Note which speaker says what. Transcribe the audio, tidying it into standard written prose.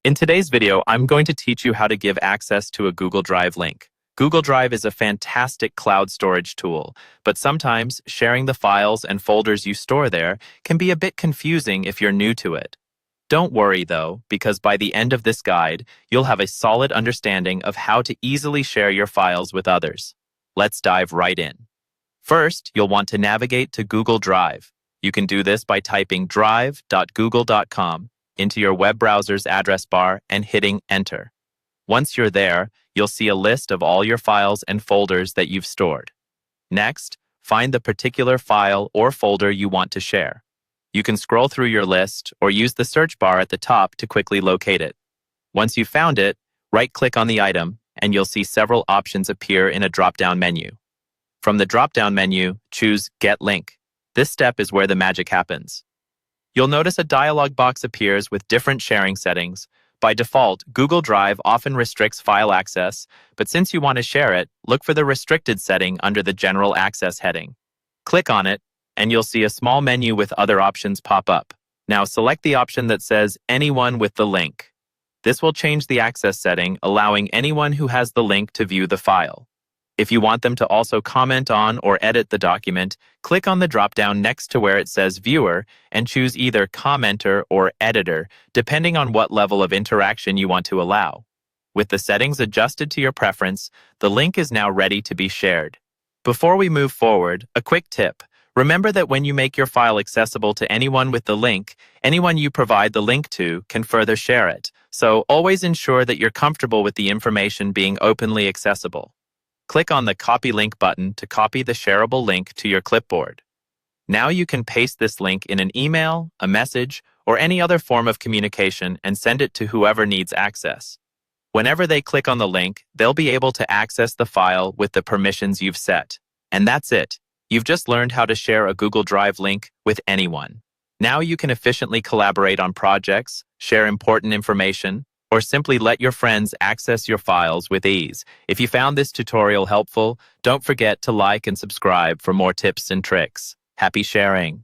Speaker 1: In today's video, I'm going to teach you how to give access to a Google Drive link. Google Drive is a fantastic cloud storage tool, but sometimes sharing the files and folders you store there can be a bit confusing if you're new to it. Don't worry though, because by the end of this guide, you'll have a solid understanding of how to easily share your files with others. Let's dive right in. First, you'll want to navigate to Google Drive. You can do this by typing drive.google.com into your web browser's address bar and hitting Enter. Once you're there, you'll see a list of all your files and folders that you've stored. Next, find the particular file or folder you want to share. You can scroll through your list or use the search bar at the top to quickly locate it. Once you've found it, right-click on the item and you'll see several options appear in a drop-down menu. From the drop-down menu, choose Get Link. This step is where the magic happens. You'll notice a dialog box appears with different sharing settings. By default, Google Drive often restricts file access, but since you want to share it, look for the restricted setting under the General Access heading. Click on it, and you'll see a small menu with other options pop up. Now select the option that says Anyone with the link. This will change the access setting, allowing anyone who has the link to view the file. If you want them to also comment on or edit the document, click on the drop-down next to where it says Viewer and choose either Commenter or Editor, depending on what level of interaction you want to allow. With the settings adjusted to your preference, the link is now ready to be shared. Before we move forward, a quick tip. Remember that when you make your file accessible to anyone with the link, anyone you provide the link to can further share it. So always ensure that you're comfortable with the information being openly accessible. Click on the Copy Link button to copy the shareable link to your clipboard. Now you can paste this link in an email, a message, or any other form of communication and send it to whoever needs access. Whenever they click on the link, they'll be able to access the file with the permissions you've set. And that's it. You've just learned how to share a Google Drive link with anyone. Now you can efficiently collaborate on projects, share important information, or simply let your friends access your files with ease. If you found this tutorial helpful, don't forget to like and subscribe for more tips and tricks. Happy sharing!